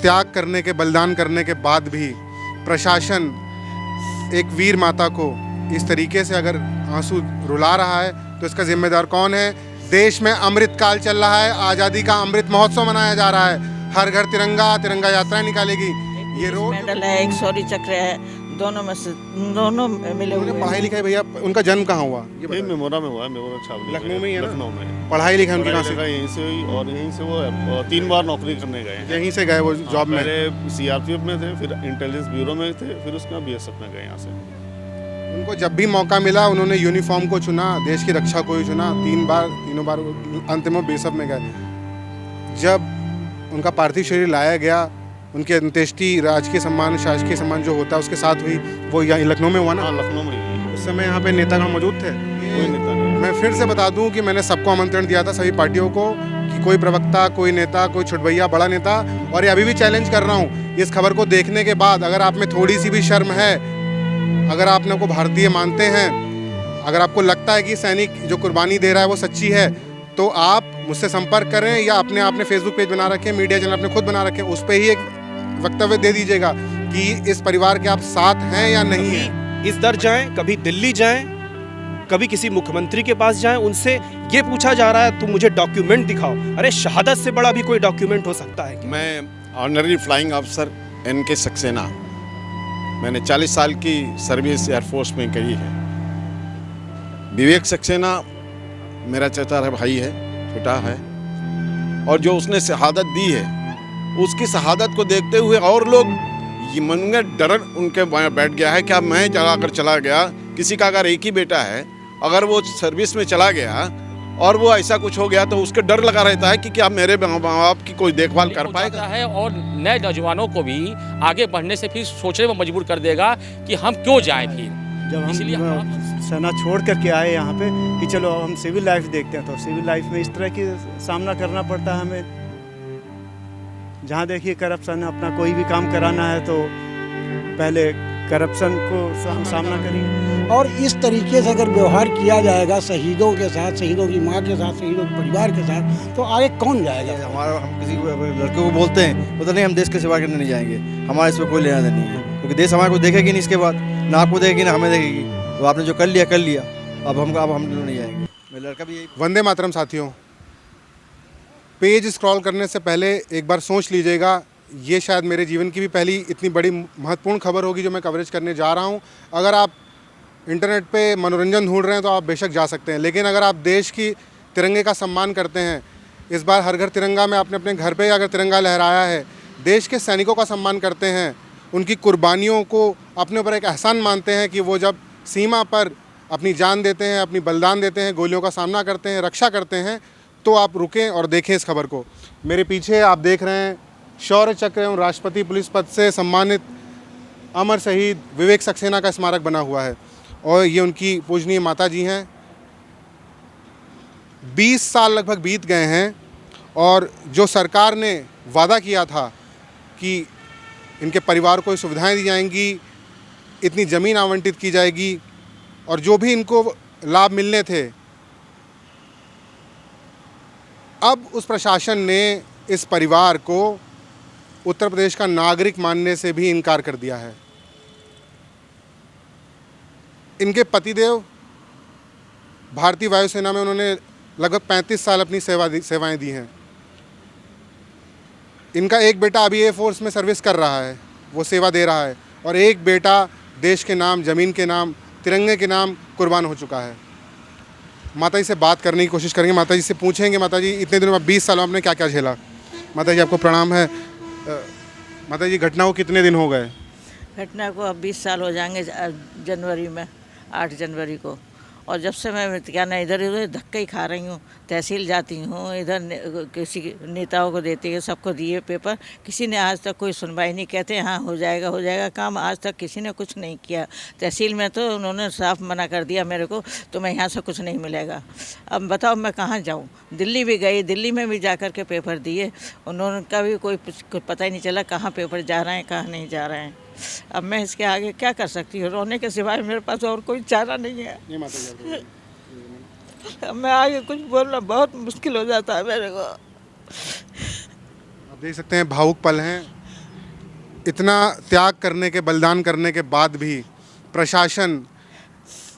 त्याग करने के, बलिदान करने के बाद भी प्रशासन एक वीर माता को इस तरीके से अगर आंसू रुला रहा है तो इसका जिम्मेदार कौन है? देश में अमृत काल चल रहा है, आज़ादी का अमृत महोत्सव मनाया जा रहा है, हर घर तिरंगा, तिरंगा यात्रा निकालेगी। ये रोड मेडल है, एक शौर्य चक्र है, दोनों में से दोनों मिले हुए। पढ़ाई लिखाई भैया, उनका जन्म कहाँ हुआ? ये मेमोरा में हुआ है, मेमोरा छावनी लखनऊ में ही है ना? लखनऊ में। पढ़ाई लिखाई उनकी कहाँ से? यहीं से हुई और यहीं से वो 3 बार नौकरी करने गए हैं। यहीं से गए वो जॉब में? पहले सीआरपीएफ में थे, फिर इंटेलिजेंस ब्यूरो में थे, फिर उसके बाद बीएसएफ में गए यहाँ से। उनको जब भी मौका मिला उन्होंने यूनिफॉर्म को चुना, देश की रक्षा को ही चुना। 3 बार, तीनों बार अंतिम में बीएसएफ में गए। जब उनका पार्थिव शरीर लाया गया, उनकी अंत्येष्टि राजकीय सम्मान, शासकीय सम्मान जो होता है उसके साथ हुई, वो यहाँ लखनऊ में हुआ ना? हाँ, लखनऊ में ही। उस समय यहाँ पे नेतागण मौजूद थे? कोई नेता नहीं। मैं फिर से बता दूं कि मैंने सबको आमंत्रण दिया था, सभी पार्टियों को, कि कोई प्रवक्ता, कोई नेता, कोई छुटभैया, बड़ा नेता, और ये अभी भी चैलेंज कर रहा हूँ, इस खबर को देखने के बाद अगर आप में थोड़ी सी भी शर्म है, अगर आप अपने को भारतीय मानते हैं, अगर आपको लगता है कि सैनिक जो कुर्बानी दे रहा है वो सच्ची है, तो आप मुझसे संपर्क करें या अपने आपने फेसबुक पेज बना रखें, मीडिया चैनल अपने खुद बना रखें, उस पर ही एक वक्तव्य दे दीजिएगा कि इस परिवार के आप साथ हैं या नहीं हैं। इस दर जाएं, कभी दिल्ली जाएं, कभी किसी मुख्यमंत्री के पास जाएं, उनसे ये पूछा जा रहा है तुम मुझे डॉक्यूमेंट दिखाओ। अरे शहादत से बड़ा भी कोई डॉक्यूमेंट हो सकता है क्या? मैं honorary flying officer NK Saxena, मैंने 40 साल की सर्विस एयरफोर्स में करी है। विवेक सक्सेना मेरा चचा भाई है, छोटा है, और जो उसने शहादत दी है, उसकी शहादत को देखते हुए और लोग ये मन में डर उनके बैठ गया है कि अब मैं अगर चला गया, किसी का अगर एक ही बेटा है, अगर वो सर्विस में चला गया और वो ऐसा कुछ हो गया तो उसके डर लगा रहता है कि क्या मेरे माँ बाप की कोई देखभाल कर पाएगा है, और नए नौजवानों को भी आगे बढ़ने से फिर सोचने में मजबूर कर देगा कि हम क्यों जाएं फिर। जब इसलिए हम सेना छोड़ करके आए यहाँ पे कि चलो हम सिविल लाइफ देखते हैं, तो सिविल लाइफ में इस तरह की सामना करना पड़ता है हमें। जहाँ देखिए करप्शन, अपना कोई भी काम कराना है तो पहले करप्शन को सामना करिए। और इस तरीके से अगर व्यवहार किया जाएगा शहीदों के साथ, शहीदों की माँ के साथ, शहीदों के परिवार के साथ, तो आगे कौन जाएगा? हमारा हम किसी लड़के को बोलते हैं वो तो नहीं, हम देश की सेवा करने नहीं जाएंगे, हमारा इसमें कोई लेना देना नहीं है, क्योंकि देश हमारे को देखेगी नहीं, इसके बाद ना आपको देखेगी ना हमें देखेगी। तो आपने जो कर लिया कर लिया, अब हम नहीं जाएंगे। मेरा लड़का भी यही। वंदे मातरम साथियों, पेज स्क्रॉल करने से पहले एक बार सोच लीजिएगा, ये शायद मेरे जीवन की भी पहली इतनी बड़ी महत्वपूर्ण खबर होगी जो मैं कवरेज करने जा रहा हूँ। अगर आप इंटरनेट पे मनोरंजन ढूंढ रहे हैं तो आप बेशक जा सकते हैं, लेकिन अगर आप देश की तिरंगे का सम्मान करते हैं, इस बार हर घर तिरंगा में आपने अपने घर पे अगर तिरंगा लहराया है, देश के सैनिकों का सम्मान करते हैं, उनकी कुर्बानियों को अपने ऊपर एक एहसान मानते हैं कि वो जब सीमा पर अपनी जान देते हैं, अपनी बलिदान देते हैं, गोलियों का सामना करते हैं, रक्षा करते हैं, तो आप रुकें और देखें इस खबर को। मेरे पीछे आप देख रहे हैं शौर्य चक्र एवं राष्ट्रपति पुलिस पद से सम्मानित अमर शहीद विवेक सक्सेना का स्मारक बना हुआ है, और ये उनकी पूजनीय माता जी हैं। 20 साल लगभग बीत गए हैं, और जो सरकार ने वादा किया था कि इनके परिवार को सुविधाएं दी जाएंगी, इतनी ज़मीन आवंटित की जाएगी, और जो भी इनको लाभ मिलने थे, अब उस प्रशासन ने इस परिवार को उत्तर प्रदेश का नागरिक मानने से भी इनकार कर दिया है। इनके पतिदेव भारतीय वायुसेना में उन्होंने लगभग 35 साल अपनी सेवाएं दी हैं। इनका एक बेटा अभी एयरफोर्स में सर्विस कर रहा है, वो सेवा दे रहा है, और एक बेटा देश के नाम, ज़मीन के नाम, तिरंगे के नाम कुर्बान हो चुका है। माता जी से बात करने की कोशिश करेंगे, माता जी से पूछेंगे, माता जी इतने दिनों में 20 सालों में आपने क्या क्या झेला? माता जी आपको प्रणाम है। माता जी घटना को कितने दिन हो गए? घटना को अब 20 साल हो जाएंगे जनवरी में, 8 जनवरी को। और जब से मैं क्या ना इधर उधर धक्के ही खा रही हूँ, तहसील जाती हूँ, इधर किसी नेताओं को देती है, सबको दिए पेपर, किसी ने आज तक कोई सुनवाई नहीं। कहते हाँ हो जाएगा काम, आज तक किसी ने कुछ नहीं किया। तहसील में तो उन्होंने साफ मना कर दिया मेरे को, तो मैं यहाँ से कुछ नहीं मिलेगा। अब बताओ मैं कहाँ जाऊँ? दिल्ली भी गई, दिल्ली में भी जा कर के पेपर दिए, उन्होंने का भी कोई पता ही नहीं चला कहाँ पेपर जा रहे हैं, कहाँ नहीं जा रहे हैं। अब मैं इसके आगे क्या कर सकती हूँ? रोने के सिवाय मेरे पास और कोई चारा नहीं है। अब मैं आगे कुछ बोलना बहुत मुश्किल हो जाता है मेरे को। आप देख सकते हैं भावुक पल हैं। इतना त्याग करने के, बलिदान करने के बाद भी प्रशासन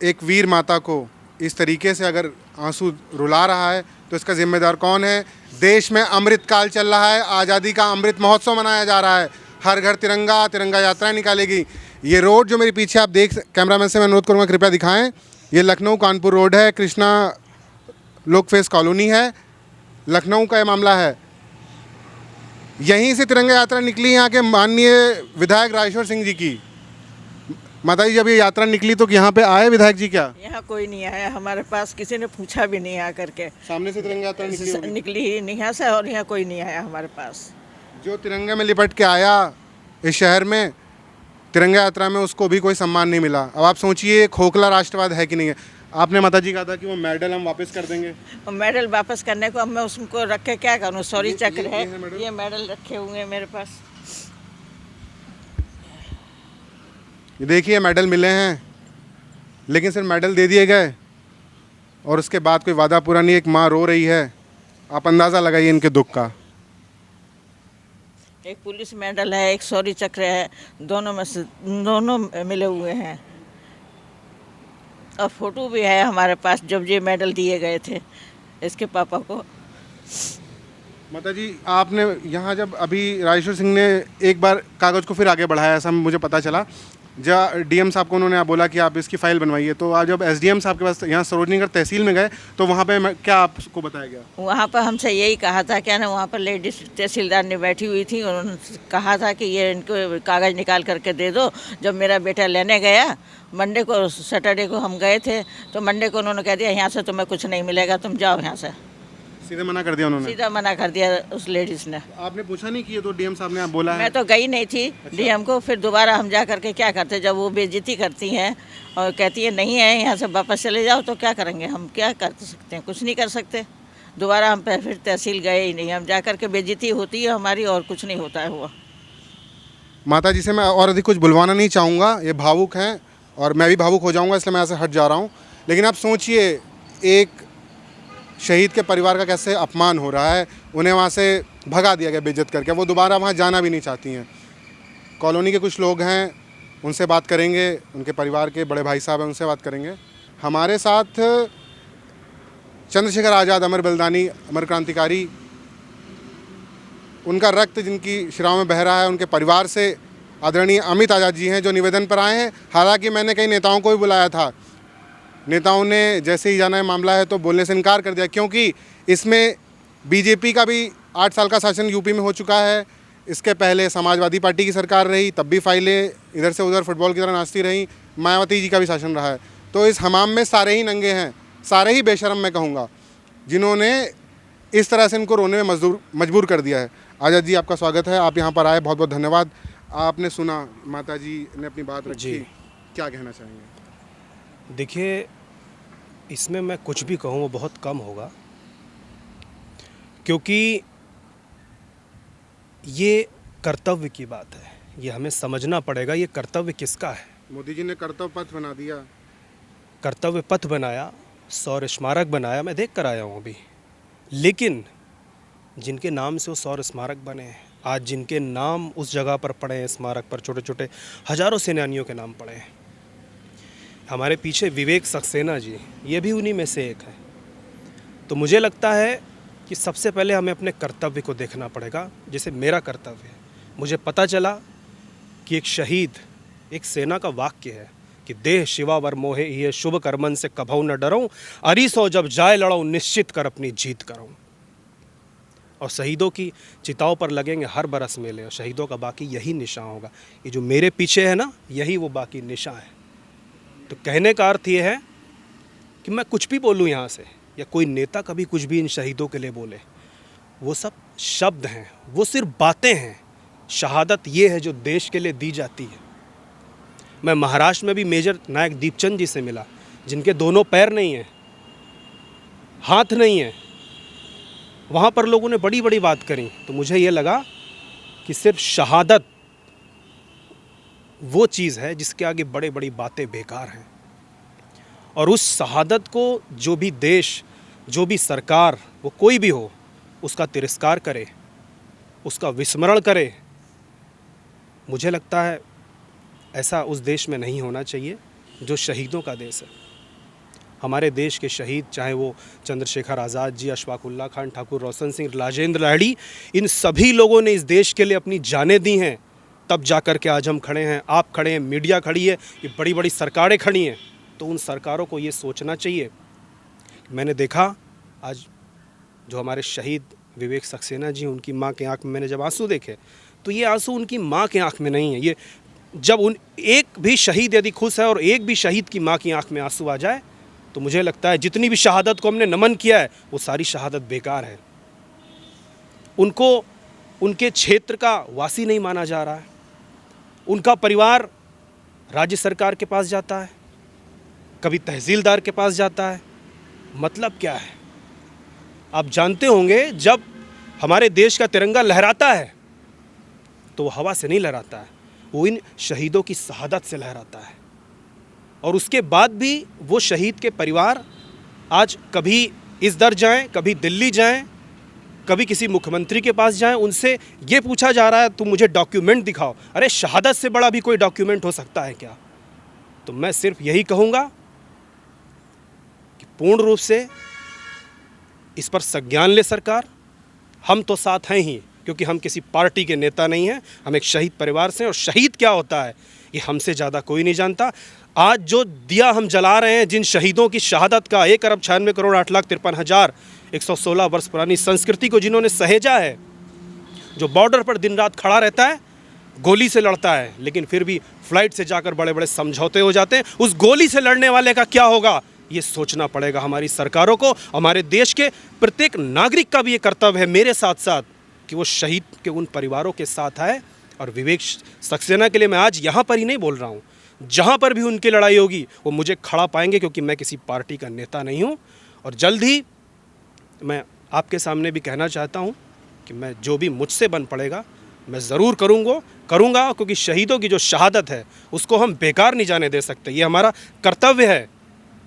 एक वीर माता को इस तरीके से अगर आंसू रुला रहा है तो इसका जिम्मेदार कौन है? देश में अमृत काल चल रहा है, आज़ादी का अमृत महोत्सव मनाया जा रहा है, हर घर तिरंगा, तिरंगा यात्राएं निकालेगी। ये रोड जो मेरे पीछे आप देख, कैमरामैन से मैं अनुरोध करूँगा कृपया दिखाएं, ये लखनऊ कानपुर रोड है, कृष्णा लोकफेस कॉलोनी है, लखनऊ का ये मामला है। यहीं से तिरंगा यात्रा निकली यहाँ के माननीय विधायक राजेश्वर सिंह जी की। माता जी जब ये यात्रा निकली तो यहाँ पे आए विधायक जी क्या? यहाँ कोई नहीं आया हमारे पास, किसी ने पूछा भी नहीं आ करके। सामने से तिरंगा यात्रा निकली होगी। निकली ही नहीं यहाँ से, और यहाँ कोई नहीं आया हमारे पास। जो तिरंगे में लिपट के आया इस शहर में तिरंगा यात्रा में, उसको भी कोई सम्मान नहीं मिला। अब आप सोचिए खोखला राष्ट्रवाद है कि नहीं है। आपने माता जी कहा था कि वो मेडल हम वापस कर देंगे। मेडल वापस करने को अब मैं उसको रख के क्या करूँ? सॉरी चक्र है, ये मेडल रखे हुए हैं मेरे पास। ये देखिए मेडल मिले हैं, लेकिन सिर्फ मेडल दे दिए गए और उसके बाद कोई वादा पूरा नहीं। एक माँ रो रही है, आप अंदाज़ा लगाइए इनके दुख का। एक पुलिस मेडल है, एक सॉरी चक्र है, दोनों में से दोनों मिले हुए हैं। और फोटो भी है हमारे पास जब ये मेडल दिए गए थे इसके पापा को। माता जी आपने यहाँ जब अभी राजेश्वर सिंह ने एक बार कागज़ को फिर आगे बढ़ाया, ऐसा मुझे पता चला। जब डीएम साहब को उन्होंने बोला कि आप इसकी फ़ाइल बनवाइए, तो आज जब एसडीएम साहब के पास यहाँ सरोजनीगढ़ तहसील में गए तो वहाँ पे क्या आपको बताया गया? वहाँ पर हमसे यही कहा था, क्या ना, वहाँ पर लेडीज तहसीलदार ने बैठी हुई थी, उन्होंने कहा था कि ये इनको कागज़ निकाल करके दे दो। जब मेरा बेटा लेने गया मंडे को, सैटरडे को हम गए थे, तो मंडे को उन्होंने कह दिया यहाँ से तुम्हें कुछ नहीं मिलेगा, तुम जाओ यहाँ से। सीधे मना कर दिया उन्होंने? सीधा मना कर दिया उस लेडीज़ ने। आपने पूछा नहीं कि ये तो डीएम साहब ने आप बोला है? मैं तो गई नहीं थी डीएम को। फिर दोबारा हम जा करके क्या करते, जब वो बेइज्जती करती हैं और कहती है नहीं है यहाँ से वापस चले जाओ, तो क्या करेंगे हम? क्या कर सकते हैं? कुछ नहीं कर सकते। दोबारा हम फिर तहसील गए ही नहीं। हम जा करके बेइज्जती होती है हमारी और कुछ नहीं होता है हुआ। माता जी से मैं और अधिक कुछ बुलवाना नहीं चाहूँगा, ये भावुक हैं और मैं भी भावुक हो जाऊँगा, इसलिए मैं यहाँ से हट जा रहा हूँ। लेकिन आप सोचिए एक शहीद के परिवार का कैसे अपमान हो रहा है। उन्हें वहाँ से भगा दिया गया बेइज्जत करके, वो दोबारा वहाँ जाना भी नहीं चाहती हैं। कॉलोनी के कुछ लोग हैं, उनसे बात करेंगे, उनके परिवार के बड़े भाई साहब हैं, उनसे बात करेंगे। हमारे साथ चंद्रशेखर आज़ाद, अमर बलिदानी, अमर क्रांतिकारी, उनका रक्त जिनकी शिराओं में बह रहा है, उनके परिवार से आदरणीय अमित आज़ाद जी हैं जो निवेदन पर आए हैं। हालांकि मैंने कई नेताओं को भी बुलाया था, नेताओं ने जैसे ही जाना है मामला है तो बोलने से इनकार कर दिया, क्योंकि इसमें बीजेपी का भी 8 साल का शासन यूपी में हो चुका है। इसके पहले समाजवादी पार्टी की सरकार रही, तब भी फाइलें इधर से उधर फुटबॉल की तरह नाचती रही। मायावती जी का भी शासन रहा है। तो इस हमाम में सारे ही नंगे हैं, सारे ही बेशरम मैं कहूँगा, जिन्होंने इस तरह से इनको रोने में मजबूर कर दिया है। आज़ाद जी आपका स्वागत है, आप यहाँ पर आए, बहुत बहुत धन्यवाद। आपने सुना माता जी ने अपनी बात रखी, क्या कहना चाहेंगे? देखिए, इसमें मैं कुछ भी कहूँ वो बहुत कम होगा, क्योंकि ये कर्तव्य की बात है। ये हमें समझना पड़ेगा ये कर्तव्य किसका है। मोदी जी ने कर्तव्य पथ बना दिया, कर्तव्य पथ बनाया, सौर स्मारक बनाया, मैं देख कर आया हूँ अभी। लेकिन जिनके नाम से वो सौर स्मारक बने हैं, आज जिनके नाम उस जगह पर पड़े हैं, स्मारक पर छोटे छोटे हजारों सेनानियों के नाम पड़े हैं। हमारे पीछे विवेक सक्सेना जी, ये भी उन्हीं में से एक है। तो मुझे लगता है कि सबसे पहले हमें अपने कर्तव्य को देखना पड़ेगा। जैसे मेरा कर्तव्य है, मुझे पता चला कि एक शहीद, एक सेना का वाक्य है कि देह शिवावर मोहे ये शुभ कर्मन से कभऊ न डरऊं, अरीसो जब जाए लड़ऊं निश्चित कर अपनी जीत करऊं। और शहीदों की चिताओं पर लगेंगे हर बरस मेले, और शहीदों का बाकी यही निशान होगा। ये जो मेरे पीछे है ना, यही वो बाकी निशान है। तो कहने का अर्थ ये है कि मैं कुछ भी बोलूँ यहाँ से, या कोई नेता कभी कुछ भी इन शहीदों के लिए बोले, वो सब शब्द हैं, वो सिर्फ बातें हैं। शहादत ये है जो देश के लिए दी जाती है। मैं महाराष्ट्र में भी मेजर नायक दीपचंद जी से मिला, जिनके दोनों पैर नहीं हैं, हाथ नहीं है। वहाँ पर लोगों ने बड़ी बड़ी बात करी, तो मुझे ये लगा कि सिर्फ शहादत वो चीज़ है जिसके आगे बड़े बड़ी बातें बेकार हैं। और उस शहादत को जो भी देश, जो भी सरकार, वो कोई भी हो, उसका तिरस्कार करे, उसका विस्मरण करे, मुझे लगता है ऐसा उस देश में नहीं होना चाहिए जो शहीदों का देश है। हमारे देश के शहीद, चाहे वो चंद्रशेखर आज़ाद जी, अशफाकुल्ला खान ठाकुर, रोशन सिंह, राजेंद्र लाहिड़ी, इन सभी लोगों ने इस देश के लिए अपनी जानें दी हैं, तब जा कर के आज हम खड़े हैं, आप खड़े हैं, मीडिया खड़ी है, ये बड़ी बड़ी सरकारें खड़ी हैं। तो उन सरकारों को ये सोचना चाहिए। मैंने देखा आज जो हमारे शहीद विवेक सक्सेना जी, उनकी माँ के आँख में मैंने जब आंसू देखे, तो ये आंसू उनकी माँ के आँख में नहीं है। ये जब उन एक भी शहीद यदि खुश है और एक भी शहीद की माँ की आँख में आंसू आ जाए, तो मुझे लगता है जितनी भी शहादत को हमने नमन किया है वो सारी शहादत बेकार है। उनको उनके क्षेत्र का वासी नहीं माना जा रहा है। उनका परिवार राज्य सरकार के पास जाता है, कभी तहसीलदार के पास जाता है। मतलब क्या है? आप जानते होंगे, जब हमारे देश का तिरंगा लहराता है तो वो हवा से नहीं लहराता है, वो इन शहीदों की शहादत से लहराता है। और उसके बाद भी वो शहीद के परिवार आज कभी इस दर जाएं, कभी दिल्ली जाएं, कभी किसी मुख्यमंत्री के पास जाएं, उनसे ये पूछा जा रहा है तुम मुझे डॉक्यूमेंट दिखाओ। अरे शहादत से बड़ा भी कोई डॉक्यूमेंट हो सकता है क्या? तो मैं सिर्फ यही कहूँगा कि पूर्ण रूप से इस पर संज्ञान ले सरकार। हम तो साथ हैं ही, क्योंकि हम किसी पार्टी के नेता नहीं हैं, हम एक शहीद परिवार से हैं, और शहीद क्या होता है ये हमसे ज़्यादा कोई नहीं जानता। आज जो दिया हम जला रहे हैं, जिन शहीदों की शहादत का 1,96,08,53,116 वर्ष पुरानी संस्कृति को जिन्होंने सहेजा है, जो बॉर्डर पर दिन रात खड़ा रहता है, गोली से लड़ता है, लेकिन फिर भी फ्लाइट से जाकर बड़े बड़े समझौते हो जाते हैं, उस गोली से लड़ने वाले का क्या होगा ये सोचना पड़ेगा हमारी सरकारों को। हमारे देश के प्रत्येक नागरिक का भी ये कर्तव्य है मेरे साथ साथ कि वो शहीद के उन परिवारों के साथ आए। और विवेक सक्सेना के लिए मैं आज यहाँ पर ही नहीं बोल रहा हूँ, जहाँ पर भी उनकी लड़ाई होगी वो मुझे खड़ा पाएंगे, क्योंकि मैं किसी पार्टी का नेता नहीं हूँ। और जल्द ही मैं आपके सामने भी कहना चाहता हूँ कि मैं जो भी मुझसे बन पड़ेगा मैं ज़रूर करूँगा, क्योंकि शहीदों की जो शहादत है उसको हम बेकार नहीं जाने दे सकते। ये हमारा कर्तव्य है,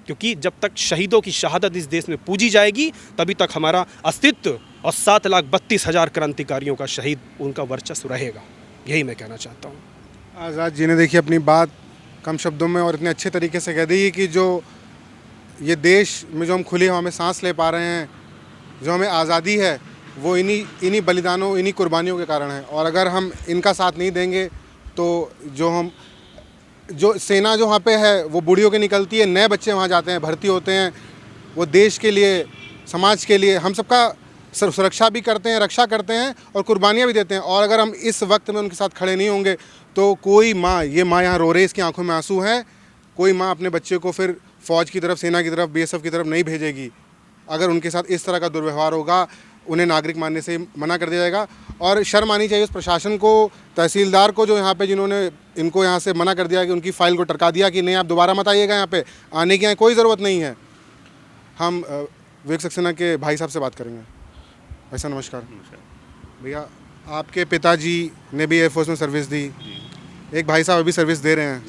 क्योंकि जब तक शहीदों की शहादत इस देश में पूजी जाएगी तभी तक हमारा अस्तित्व और 7,32,000 क्रांतिकारियों का शहीद, उनका वर्चस्व रहेगा। यही मैं कहना चाहता हूँ। आज़ाद जी ने देखिए अपनी बात कम शब्दों में और इतने अच्छे तरीके से कह दी कि जो ये देश में जो हम खुली हवा में सांस ले पा रहे हैं, जो हमें आज़ादी है, वो इन्हीं बलिदानों, इन्हीं कुर्बानियों के कारण है। और अगर हम इनका साथ नहीं देंगे तो जो सेना जो वहाँ पे है वो बूढ़ियों की निकलती है, नए बच्चे वहाँ जाते हैं, भर्ती होते हैं, वो देश के लिए, समाज के लिए, हम सबका सुरक्षा भी करते हैं, रक्षा करते हैं और कुर्बानियाँ भी देते हैं। और अगर हम इस वक्त में उनके साथ खड़े नहीं होंगे तो कोई माँ, ये माँ यहाँ रो रही है, इसकी आंखों में आंसू हैं, कोई माँ अपने बच्चे को फिर फ़ौज की तरफ, सेना की तरफ, बीएसएफ की तरफ नहीं भेजेगी। अगर उनके साथ इस तरह का दुर्व्यवहार होगा, उन्हें नागरिक मानने से मना कर दिया जाएगा। और शर्म आनी चाहिए उस प्रशासन को, तहसीलदार को, जो यहाँ पे जिन्होंने इनको यहाँ से मना कर दिया, कि उनकी फ़ाइल को टरका दिया कि नहीं आप दोबारा मत आइएगा, यहाँ पे आने की यहाँ कोई ज़रूरत नहीं है। हम विवेक सक्सेना के भाई साहब से बात करेंगे। भाई साहब नमस्कार। भैया, आपके पिताजी ने भी एयरफोर्स में सर्विस दी, एक भाई साहब अभी सर्विस दे रहे हैं,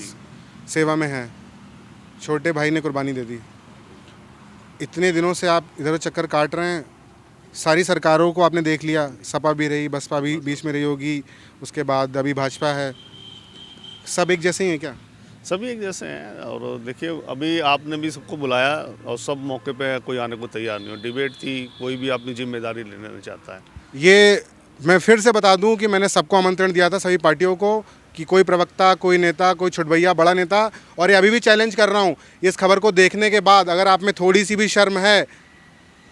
सेवा में हैं, छोटे भाई ने कुर्बानी दे दी। इतने दिनों से आप इधर चक्कर काट रहे हैं, सारी सरकारों को आपने देख लिया, सपा भी रही, बसपा भी बीच में रही होगी, उसके बाद अभी भाजपा है, सब एक जैसे ही हैं क्या? सभी एक जैसे हैं। और देखिए अभी आपने भी सबको बुलाया और सब मौके पे कोई आने को तैयार नहीं हो। डिबेट थी, कोई भी अपनी जिम्मेदारी लेना नहीं चाहता है। ये मैं फिर से बता दूं कि मैंने सबको आमंत्रण दिया था, सभी पार्टियों को, कि कोई प्रवक्ता, कोई नेता, कोई छुटभैया, बड़ा नेता, और ये अभी भी चैलेंज कर रहा हूँ, इस खबर को देखने के बाद अगर आप में थोड़ी सी भी शर्म है,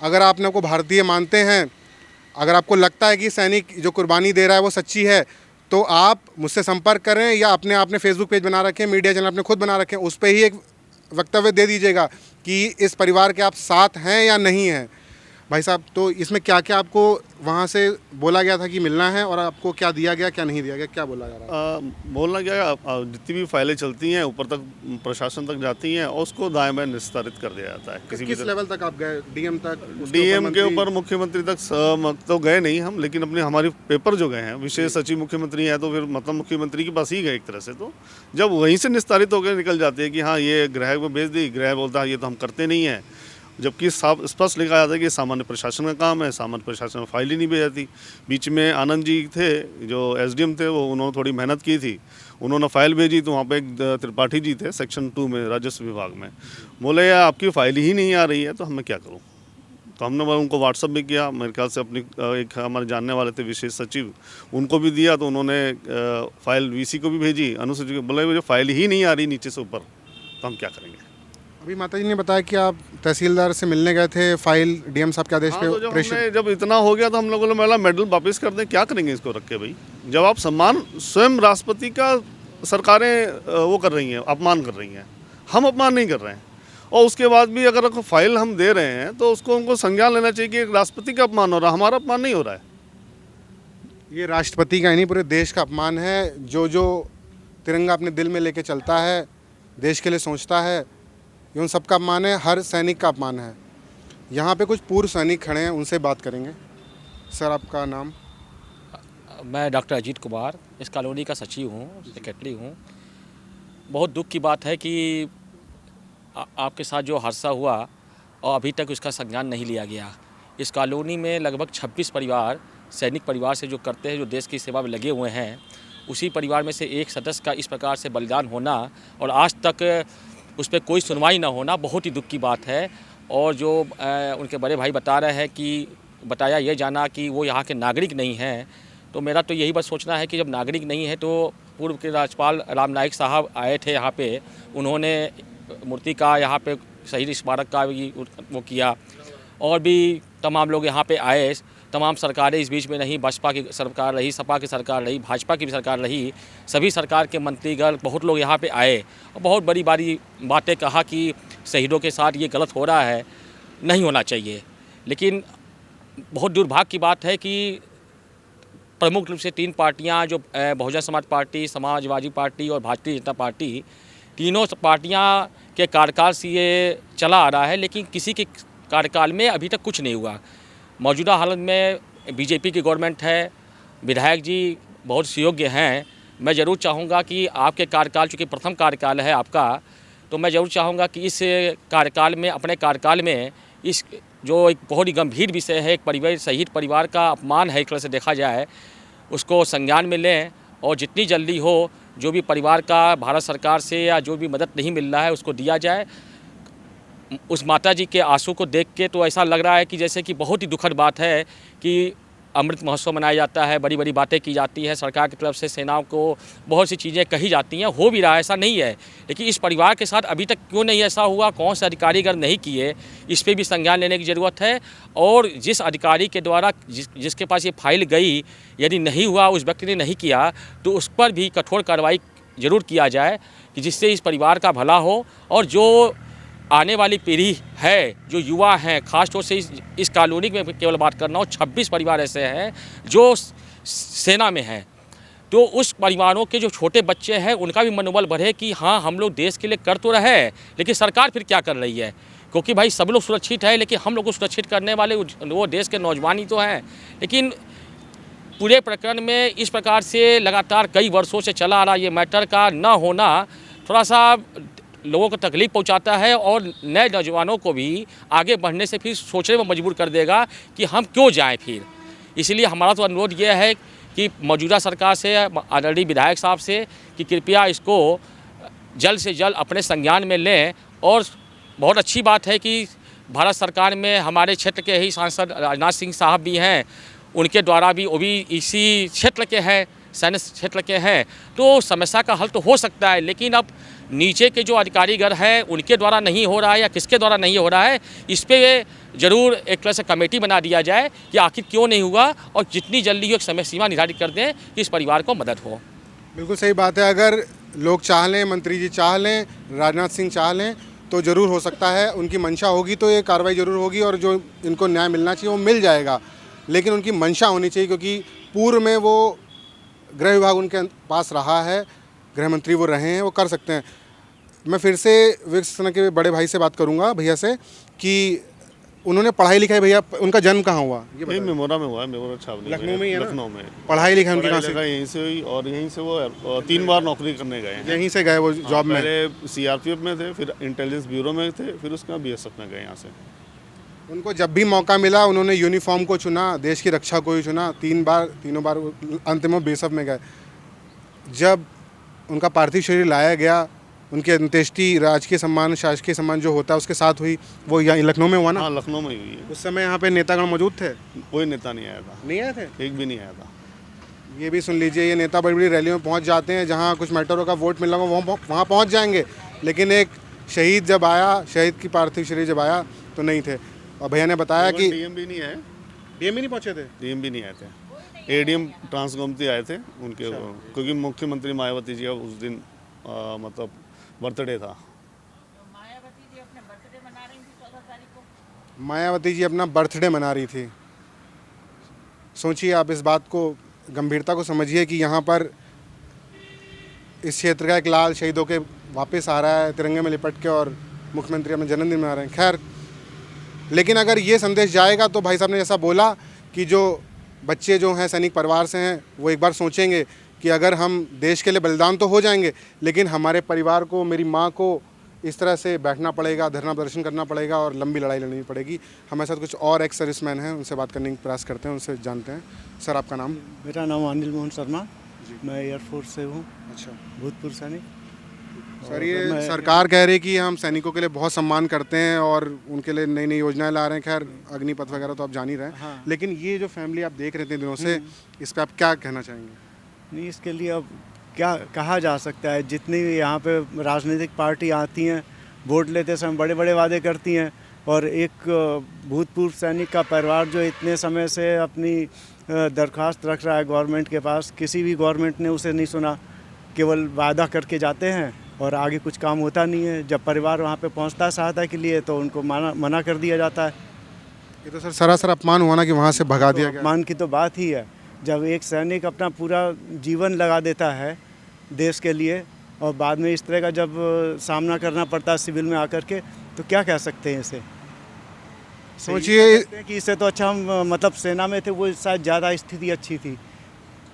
अगर आप अपने को भारतीय मानते हैं, अगर आपको लगता है कि सैनिक जो कुर्बानी दे रहा है वो सच्ची है, तो आप मुझसे संपर्क करें, या आपने फेसबुक पेज बना रखे हैं, मीडिया चैनल आपने खुद बना रखे हैं, उस पर ही एक वक्तव्य दे दीजिएगा कि इस परिवार के आप साथ हैं या नहीं हैं। भाई साहब, तो इसमें क्या क्या आपको वहाँ से बोला गया था कि मिलना है, और आपको क्या दिया गया, क्या नहीं दिया गया, क्या बोला जा रहा है? बोलना क्या, जितनी भी फाइलें चलती हैं ऊपर तक, प्रशासन तक जाती हैं और उसको दाएं बाएं निस्तारित कर दिया जाता है। किस लेवल तक आप गए? डीएम तक? डीएम के ऊपर, मुख्यमंत्री तक तो गए नहीं हम, लेकिन अपने हमारी पेपर जो गए हैं, विशेष सचिव मुख्यमंत्री है तो फिर मतलब मुख्यमंत्री के पास ही गए एक तरह से। तो जब वहीं से निस्तारित होकर निकल जाते हैं कि हाँ ये गृह में भेज दी, गृह बोलता है ये तो हम करते नहीं हैं, जबकि साफ स्पष्ट लिखा जाता है कि सामान्य प्रशासन का काम है, सामान्य प्रशासन में फाइल ही नहीं भेजाती। बीच में आनंद जी थे जो एसडीएम थे, वो उन्होंने थोड़ी मेहनत की थी, उन्होंने फाइल भेजी तो वहाँ पे एक त्रिपाठी जी थे सेक्शन 2 में राजस्व विभाग में, बोले यार आपकी फाइल ही नहीं आ रही है तो मैं क्या करूँ। तो हमने उनको व्हाट्सअप भी किया, मेरे ख्याल से अपनी एक हमारे जानने वाले थे विशेष सचिव, उनको भी दिया, तो उन्होंने फाइल वीसी को भी भेजी, अनुसूचित को, बोले मुझे फाइल ही नहीं आ रही नीचे से ऊपर, तो हम क्या करेंगे। अभी माता जी ने बताया कि आप तहसीलदार से मिलने गए थे, फाइल डीएम साहब के आदेश पे तो प्रेषित। जब इतना हो गया तो हम लोगों ने बोला मेडल वापस कर दें, क्या करेंगे इसको रख के भाई। जब आप सम्मान स्वयं राष्ट्रपति का सरकारें वो कर रही हैं, अपमान कर रही हैं, हम अपमान नहीं कर रहे हैं, और उसके बाद भी अगर फाइल हम दे रहे हैं तो उसको उनको संज्ञान लेना चाहिए कि एक राष्ट्रपति का अपमान हो रहा है, हमारा अपमान नहीं हो रहा है। ये राष्ट्रपति का ही नहीं, पूरे देश का अपमान है। जो तिरंगा अपने दिल में लेके चलता है, देश के लिए सोचता है, ये उन सबका अपमान है, हर सैनिक का अपमान है। यहाँ पे कुछ पूर्व सैनिक खड़े हैं, उनसे बात करेंगे। सर आपका नाम? मैं डॉक्टर अजीत कुमार, इस कॉलोनी का सचिव हूँ, सेक्रेटरी हूँ। बहुत दुख की बात है कि आपके साथ जो हादसा हुआ और अभी तक उसका संज्ञान नहीं लिया गया। इस कॉलोनी में लगभग 26 परिवार सैनिक परिवार से जो करते हैं, जो देश की सेवा में लगे हुए हैं, उसी परिवार में से एक सदस्य का इस प्रकार से बलिदान होना और आज तक उस पर कोई सुनवाई ना होना बहुत ही दुख की बात है। और जो उनके बड़े भाई बता रहे हैं कि बताया ये जाना कि वो यहाँ के नागरिक नहीं हैं, तो मेरा तो यही बस सोचना है कि जब नागरिक नहीं है तो पूर्व के राज्यपाल राम नाईक साहब आए थे यहाँ पे, उन्होंने मूर्ति का यहाँ पे शहीद स्मारक का भी वो किया, और भी तमाम लोग यहाँ पे आए। तमाम सरकारें इस बीच में नहीं, बसपा की सरकार रही, सपा की सरकार रही, भाजपा की भी सरकार रही, सभी सरकार के मंत्रीगण बहुत लोग यहाँ पे आए और बहुत बड़ी बातें कहा कि शहीदों के साथ ये गलत हो रहा है, नहीं होना चाहिए। लेकिन बहुत दुर्भाग्य की बात है कि प्रमुख रूप से 3 पार्टियां, जो बहुजन समाज पार्टी, समाजवादी पार्टी और भारतीय जनता पार्टी, तीनों पार्टियां के कार्यकाल से ये चला आ रहा है, लेकिन किसी के कार्यकाल में अभी तक कुछ नहीं हुआ। मौजूदा हालत में बीजेपी की गवर्नमेंट है, विधायक जी बहुत सुयोग्य हैं। मैं ज़रूर चाहूँगा कि आपके कार्यकाल, चूँकि प्रथम कार्यकाल है आपका, तो मैं ज़रूर चाहूँगा कि इस कार्यकाल में, अपने कार्यकाल में, इस जो एक बहुत ही गंभीर विषय है, एक परिवार, शहीद परिवार का अपमान है एक तरह से देखा जाए, उसको संज्ञान में लें और जितनी जल्दी हो जो भी परिवार का भारत सरकार से या जो भी मदद नहीं मिल रहा है उसको दिया जाए। उस माता जी के आंसू को देख के तो ऐसा लग रहा है कि जैसे कि बहुत ही दुखद बात है कि अमृत महोत्सव मनाया जाता है, बड़ी बड़ी बातें की जाती है, सरकार की तरफ से सेनाओं को बहुत सी चीज़ें कही जाती हैं, हो भी रहा है, ऐसा नहीं है। लेकिन इस परिवार के साथ अभी तक क्यों नहीं ऐसा हुआ, कौन से अधिकारीगण नहीं किए, इस पर भी संज्ञान लेने की ज़रूरत है। और जिस अधिकारी के द्वारा जिसके पास ये फाइल गई, यदि नहीं हुआ, उस व्यक्ति ने नहीं किया, तो उस पर भी कठोर कार्रवाई ज़रूर किया जाए कि जिससे इस परिवार का भला हो। और जो आने वाली पीढ़ी है, जो युवा हैं, ख़ास तौर से इस कॉलोनी में केवल बात करना हो, 26 परिवार ऐसे हैं जो सेना में हैं, तो उस परिवारों के जो छोटे बच्चे हैं उनका भी मनोबल बढ़े कि हाँ, हम लोग देश के लिए कर तो रहे हैं, लेकिन सरकार फिर क्या कर रही है। क्योंकि भाई सब लोग सुरक्षित है, लेकिन हम लोग को सुरक्षित करने वाले वो देश के नौजवान ही तो हैं। लेकिन पूरे प्रकरण में इस प्रकार से लगातार कई वर्षों से चला आ रहा ये मैटर का न होना थोड़ा सा लोगों को तकलीफ पहुंचाता है और नए नौजवानों को भी आगे बढ़ने से फिर सोचने में मजबूर कर देगा कि हम क्यों जाएं फिर। इसलिए हमारा तो अनुरोध यह है कि मौजूदा सरकार से, आदरणीय विधायक साहब से, कि कृपया इसको जल्द से जल्द अपने संज्ञान में लें। और बहुत अच्छी बात है कि भारत सरकार में हमारे क्षेत्र के ही सांसद राजनाथ सिंह साहब भी हैं, उनके द्वारा भी, वो भी इसी क्षेत्र के हैं, सैन्य क्षेत्र के हैं, तो समस्या का हल तो हो सकता है। लेकिन अब नीचे के जो अधिकारीगण हैं उनके द्वारा नहीं हो रहा है या किसके द्वारा नहीं हो रहा है, इस पर ज़रूर एक तरह से कमेटी बना दिया जाए कि आखिर क्यों नहीं हुआ, और जितनी जल्दी हो एक समय सीमा निर्धारित कर दें कि इस परिवार को मदद हो। बिल्कुल सही बात है। अगर लोग चाह लें, मंत्री जी चाह लें, राजनाथ सिंह चाह लें, तो ज़रूर हो सकता है। उनकी मंशा होगी तो ये कार्रवाई ज़रूर होगी और जो इनको न्याय मिलना चाहिए वो मिल जाएगा। लेकिन उनकी मंशा होनी चाहिए, क्योंकि पूर्व में वो गृह विभाग उनके पास रहा है, गृह मंत्री वो रहे हैं, वो कर सकते हैं। मैं फिर से विकास सेना के बड़े भाई से बात करूंगा, भैया से, कि उन्होंने पढ़ाई लिखाई, भैया उनका जन्म कहाँ हुआ? ये मेमोरा में हुआ है, मेमोरा छावनी लखनऊ में ही है ना? लखनऊ में पढ़ाई लिखाई उनकी कहाँ से? यहीं से हुई और यहीं से वो 3 बार नौकरी करने गए हैं। यहीं से गए वो जॉब में? पहले CRPF में थे, फिर इंटेलिजेंस ब्यूरो में थे, फिर उसके बाद BSF में गए यहाँ से। उनको जब भी मौका मिला उन्होंने यूनिफॉर्म को चुना, देश की रक्षा को ही चुना। तीनों बार अंतिम में बेसब में गए। जब उनका पार्थिव शरीर लाया गया, उनकी अंत्येष्टि राजकीय सम्मान, शासकीय सम्मान जो होता है उसके साथ हुई, वो यहाँ लखनऊ में हुआ ना? हाँ, लखनऊ में ही हुई है। उस समय यहाँ पे नेतागण मौजूद थे? कोई नेता नहीं आया था, नहीं आए थे? एक भी नहीं आया था। ये भी सुन लीजिए, ये नेता बड़ी बड़ी रैलियों में पहुँच जाते हैं, जहाँ कुछ मैटरों का वोट मिल रहा हो वहाँ पहुँच जाएंगे, लेकिन एक शहीद जब आया, शहीद की पार्थिव शरीर जब आया तो नहीं थे। और भैया ने बताया कि डीएम भी नहीं आए, डीएम भी नहीं पहुँचे थे? डीएम भी नहीं आए थे, एडीएम ट्रांसगोमती आए थे उनके, क्योंकि मुख्यमंत्री मायावती जी का उस दिन मतलब बर्थडे था। मायावती जी अपना बर्थडे मना रही थी। सोचिए आप, इस बात को गंभीरता को समझिए कि यहाँ पर इस क्षेत्र का एक लाल शहीदों के वापस आ रहा है तिरंगे में लिपट के, और मुख्यमंत्री अपना जन्मदिन मना रहे हैं। खैर, लेकिन अगर ये संदेश जाएगा तो भाई साहब ने जैसा बोला कि जो बच्चे जो हैं सैनिक परिवार से हैं, वो एक बार सोचेंगे कि अगर हम देश के लिए बलिदान तो हो जाएंगे, लेकिन हमारे परिवार को, मेरी माँ को इस तरह से बैठना पड़ेगा, धरना प्रदर्शन करना पड़ेगा और लंबी लड़ाई लड़नी पड़ेगी। हमारे साथ कुछ और एक्स सर्विसमैन हैं, उनसे बात करने का प्रयास करते हैं, उनसे जानते हैं। सर, आपका नाम? मेरा नाम अनिल मोहन शर्मा, मैं एयरफोर्स से हूँ। अच्छा, भूतपूर्व सैनिक। सर, ये सरकार कह रही है कि हम सैनिकों के लिए बहुत सम्मान करते हैं और उनके लिए नई नई योजनाएं ला रहे हैं। खैर, अग्निपथ वगैरह तो आप जान ही रहे हैं। हाँ। लेकिन ये जो फैमिली आप देख रहे थे दिनों से, इस पर आप क्या कहना चाहेंगे? नहीं, इसके लिए अब क्या कहा जा सकता है। जितनी भी यहाँ पे राजनीतिक पार्टी आती हैं, वोट लेते समय बड़े बड़े वादे करती हैं, और एक भूतपूर्व सैनिक का परिवार जो इतने समय से अपनी दरख्वास्त रख रहा है गवर्नमेंट के पास, किसी भी गवर्नमेंट ने उसे नहीं सुना, केवल वादा करके जाते हैं और आगे कुछ काम होता नहीं है। जब परिवार वहाँ पे पहुँचता है सहायता के लिए तो उनको मना कर दिया जाता है। ये तो सर सरासर अपमान हुआ ना कि वहाँ से भगा दिया गया। अपमान की तो बात ही है। जब एक सैनिक अपना पूरा जीवन लगा देता है देश के लिए और बाद में इस तरह का जब सामना करना पड़ता है सिविल में आकर के, तो क्या कह सकते हैं इसे? सोचिए कि इससे तो अच्छा हम मतलब सेना में थे, वो शायद ज़्यादा स्थिति अच्छी थी,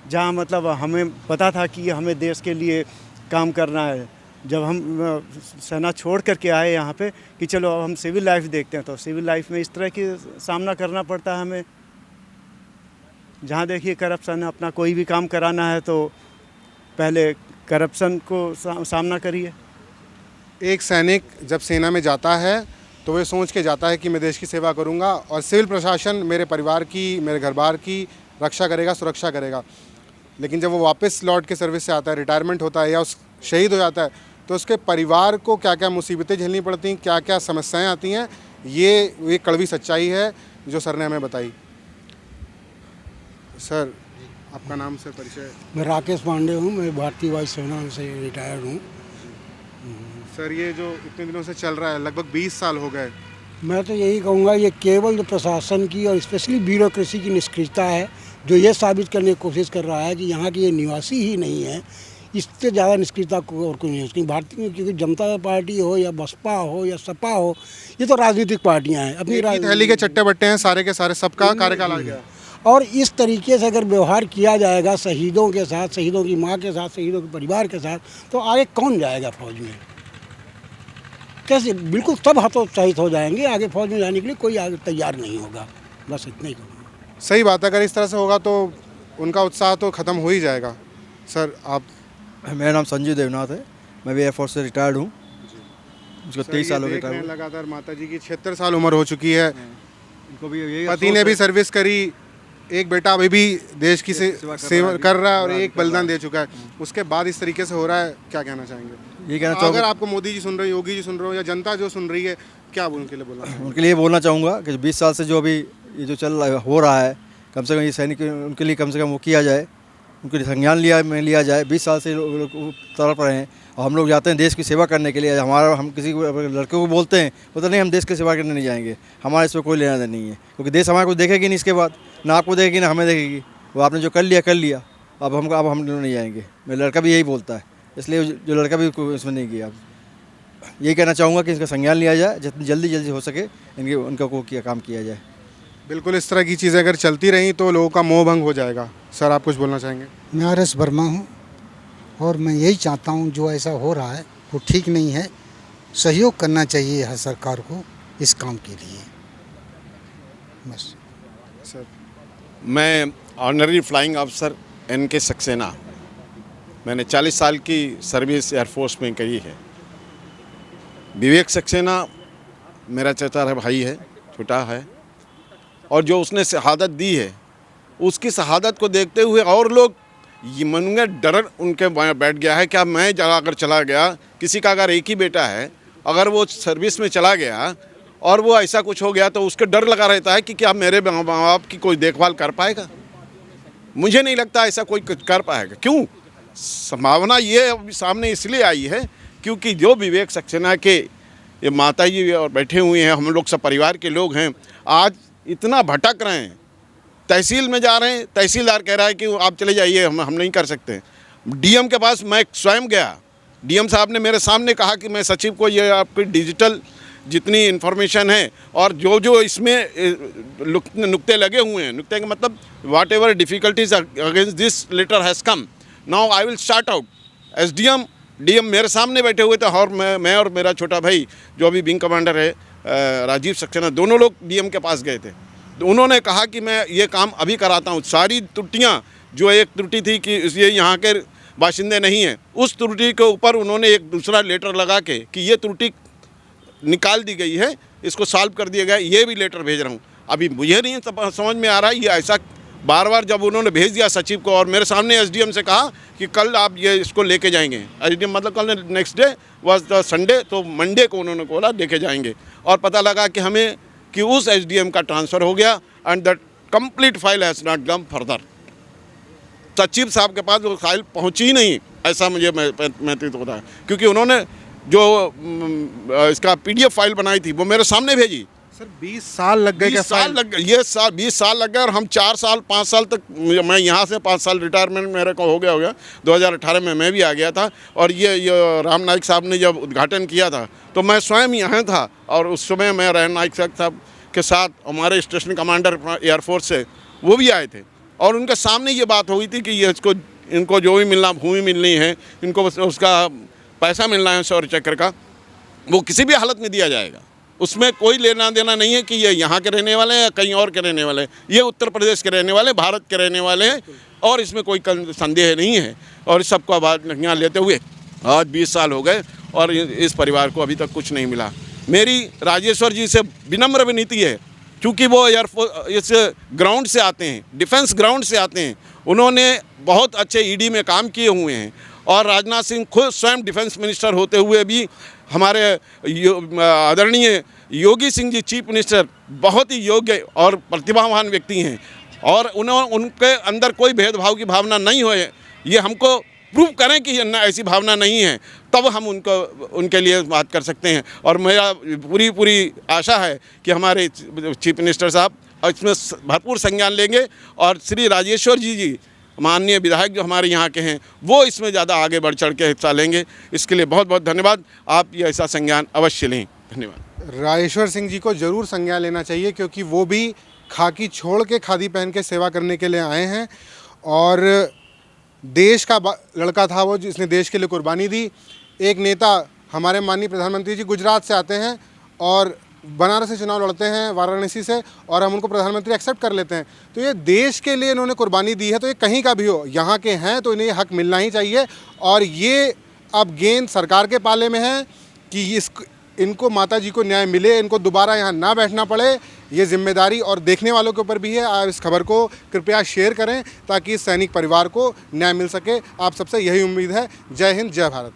जहाँ मतलब हमें पता था कि हमें देश के लिए काम करना है। जब हम सेना छोड़ करके आए यहाँ पे कि चलो अब हम सिविल लाइफ देखते हैं, तो सिविल लाइफ में इस तरह की सामना करना पड़ता है हमें। जहाँ देखिए करप्शन है, अपना कोई भी काम कराना है तो पहले करप्शन को सामना करिए। एक सैनिक जब सेना में जाता है तो वे सोच के जाता है कि मैं देश की सेवा करूंगा और सिविल प्रशासन मेरे परिवार की, मेरे घर बार की रक्षा करेगा, सुरक्षा करेगा। लेकिन जब वो वापस लौट के सर्विस से आता है, रिटायरमेंट होता है या उस शहीद हो जाता है, तो उसके परिवार को क्या क्या मुसीबतें झेलनी पड़ती हैं, क्या क्या समस्याएं आती हैं, ये कड़वी सच्चाई है जो सर ने हमें बताई। सर, आपका नाम से परिचय? मैं राकेश पांडे हूँ, मैं भारतीय वायुसेना से रिटायर्ड हूँ। सर, ये जो इतने दिनों से चल रहा है, लगभग 20 साल हो गए, मैं तो यही कहूँगा ये केवल जो प्रशासन की और स्पेशली ब्यूरोक्रेसी की निष्क्रियता है, जो ये साबित करने की कोशिश कर रहा है कि यहाँ के ये निवासी ही नहीं है। इससे ज़्यादा निष्क्रियता को और कोई नहीं है उसकी। भारतीय, क्योंकि जनता पार्टी हो या बसपा हो या सपा हो, ये तो राजनीतिक पार्टियाँ हैं। अपनी थैली के चट्टे बट्टे हैं सारे के सारे, सबका कार्यकाल आ गया। और इस तरीके से अगर व्यवहार किया जाएगा शहीदों के साथ, शहीदों की माँ के साथ, शहीदों के परिवार के साथ, तो आगे कौन जाएगा फौज में? कैसे? बिल्कुल सब हतोत्साहित हो जाएंगे, आगे फौज में जाने के लिए कोई आगे तैयार नहीं होगा। बस इतना ही कहूँगा। सही बात है, अगर इस तरह से होगा तो उनका उत्साह तो ख़त्म हो ही जाएगा। सर, आप? मेरा नाम संजीव देवनाथ है, मैं भी एयरफोर्स से रिटायर्ड हूँ। उसको 23 साल हो गए। लगातार माता जी की 76 साल उम्र हो चुकी है, उनको भी यही पति ने भी सर्विस करी, एक बेटा अभी भी देश की सेवा कर रहा है और एक बलिदान दे चुका है। उसके बाद इस तरीके से हो रहा है, क्या कहना चाहेंगे? ये कहना अगर आपको मोदी जी सुन रहे हो, योगी जी सुन रहे हो या जनता जो सुन रही है, क्या उनके लिए बोलना? उनके लिए बोलना चाहूँगा कि 20 साल से जो अभी ये जो चल रहा हो रहा है, कम से कम ये सैनिक उनके लिए कम से कम वो किया जाए, उनके संज्ञान लिया जाए। 20 साल से लोग तड़प रहे हैं और हम लोग जाते हैं देश की सेवा करने के लिए। हम किसी लड़के को बोलते हैं, बोलते नहीं हम देश की सेवा करने नहीं जाएंगे, हमारा इसमें कोई लेना देना नहीं है, क्योंकि देश हमारे को देखेगी नहीं, इसके बाद ना आपको देखेगी ना हमें देखेगी। वो आपने जो कर लिया, अब हम लोग नहीं जाएंगे। मेरा लड़का भी यही बोलता है, इसलिए जो लड़का भी इसमें नहीं गया। यही कहना चाहूँगा कि इसका संज्ञान लिया जाए, जितनी जल्दी हो सके उनका काम किया जाए। बिल्कुल, इस तरह की चीज़ें अगर चलती रहीं तो लोगों का मोह भंग हो जाएगा। सर, आप कुछ बोलना चाहेंगे? मैं RS वर्मा हूँ और मैं यही चाहता हूँ, जो ऐसा हो रहा है वो ठीक नहीं है। सहयोग करना चाहिए हर सरकार को इस काम के लिए। बस। सर मैं ऑनररी फ्लाइंग अफसर NK सक्सेना, मैंने 40 साल की सर्विस एयरफोर्स में करी है। विवेक सक्सेना मेरा चचेरा भाई है, छोटा है, और जो उसने शहादत दी है उसकी शहादत को देखते हुए और लोग ये मन में डर उनके बैठ गया है कि अब मैं अगर चला गया, किसी का अगर एक ही बेटा है, अगर वो सर्विस में चला गया और वो ऐसा कुछ हो गया तो उसका डर लगा रहता है कि क्या मेरे माँ बाप की कोई देखभाल कर पाएगा। मुझे नहीं लगता ऐसा कोई कर पाएगा। क्यों? संभावना ये अभी सामने इसलिए आई है क्योंकि जो विवेक सक्सेना के ये माता जी और बैठे हुए हैं, हम लोग सब परिवार के लोग हैं, आज इतना भटक रहे हैं। तहसील में जा रहे हैं, तहसीलदार कह रहा है कि आप चले जाइए, हम नहीं कर सकते। DM के पास मैं स्वयं गया, DM साहब ने मेरे सामने कहा कि मैं सचिव को ये आपकी डिजिटल जितनी इन्फॉर्मेशन है और जो जो इसमें नुक्ते लगे हुए हैं, नुक्ते का मतलब whatever difficulties against this letter has come, now I will start out. DM मेरे सामने बैठे हुए थे और मैं और मेरा छोटा भाई जो अभी विंग कमांडर है राजीव सक्सेना, दोनों लोग DM के पास गए थे। तो उन्होंने कहा कि मैं ये काम अभी कराता हूँ। सारी त्रुटियाँ, जो एक त्रुटि थी कि ये यहाँ के बाशिंदे नहीं हैं, उस त्रुटि के ऊपर उन्होंने एक दूसरा लेटर लगा के कि ये त्रुटि निकाल दी गई है, इसको सॉल्व कर दिया गया, ये भी लेटर भेज रहा हूँ। अभी मुझे नहीं समझ में आ रहा है ये ऐसा बार बार जब उन्होंने भेज दिया सचिव को और मेरे सामने SDM से कहा कि कल आप ये इसको लेके जाएंगे, SDM मतलब कल next day was the Sunday, तो मंडे को उन्होंने बोला लेके जाएंगे और पता लगा कि हमें कि उस SDM का ट्रांसफ़र हो गया and that complete file has not come further. सचिव साहब के पास वो फाइल पहुंची ही नहीं, ऐसा मुझे महसूस हो रहा है, क्योंकि उन्होंने जो इसका PDF फाइल बनाई थी वो मेरे सामने भेजी। सर 20 साल लग गए, 20 साल लग गए, ये 20 साल लग गए और हम 4 साल 5 साल तक, मैं यहाँ से 5 साल रिटायरमेंट मेरे को हो गया 2018 में मैं भी आ गया था। और ये राम नाइक साहब ने जब उद्घाटन किया था तो मैं स्वयं यहाँ था और उस समय मैं राम नाइक साहब के साथ हमारे स्टेशन कमांडर एयरफोर्स से वो भी आए थे और उनके सामने ये बात हुई थी कि ये इनको जो भी मिलना, भूमि मिलनी है, इनको उसका पैसा मिलना है सौर चक्र का, वो किसी भी हालत में दिया जाएगा। उसमें कोई लेना देना नहीं है कि ये यहाँ के रहने वाले हैं या कहीं और के रहने वाले हैं। ये उत्तर प्रदेश के रहने वाले, भारत के रहने वाले हैं और इसमें कोई संदेह नहीं है। और इस सबको आवाज़ यहाँ लेते हुए आज 20 साल हो गए और इस परिवार को अभी तक कुछ नहीं मिला। मेरी राजेश्वर जी से विनम्र विनती है, क्योंकि वो एयरफोर्स इस ग्राउंड से आते हैं, डिफेंस ग्राउंड से आते हैं, उन्होंने बहुत अच्छे ED में काम किए हुए हैं और राजनाथ सिंह खुद स्वयं डिफेंस मिनिस्टर होते हुए भी हमारे आदरणीय योगी सिंह जी चीफ मिनिस्टर बहुत ही योग्य और प्रतिभावान व्यक्ति हैं और उनके अंदर कोई भेदभाव की भावना नहीं हो, ये हमको प्रूव करें कि ऐसी भावना नहीं है, तब हम उनके लिए बात कर सकते हैं। और मेरा पूरी आशा है कि हमारे चीफ मिनिस्टर साहब इसमें भरपूर संज्ञान लेंगे और श्री राजेश्वर जी माननीय विधायक जो हमारे यहाँ के हैं वो इसमें ज़्यादा आगे बढ़ चढ़ के हिस्सा लेंगे। इसके लिए बहुत बहुत धन्यवाद। आप ये ऐसा संज्ञान अवश्य लें। धन्यवाद। राजेश्वर सिंह जी को ज़रूर संज्ञान लेना चाहिए, क्योंकि वो भी खाकी छोड़ के खादी पहन के सेवा करने के लिए आए हैं और देश का लड़का था वो, जिसने देश के लिए कुर्बानी दी। एक नेता हमारे माननीय प्रधानमंत्री जी गुजरात से आते हैं और बनारस से चुनाव लड़ते हैं, वाराणसी से, और हम उनको प्रधानमंत्री एक्सेप्ट कर लेते हैं। तो ये देश के लिए इन्होंने कुर्बानी दी है, तो ये कहीं का भी हो, यहाँ के हैं तो इन्हें हक मिलना ही चाहिए। और ये अब गेंद सरकार के पाले में है कि इनको माता जी को न्याय मिले, इनको दोबारा यहाँ ना बैठना पड़े, ये जिम्मेदारी और देखने वालों के ऊपर भी है। आप इस खबर को कृपया शेयर करें ताकि इस सैनिक परिवार को न्याय मिल सके। आप सबसे यही उम्मीद है। जय हिंद, जय भारत।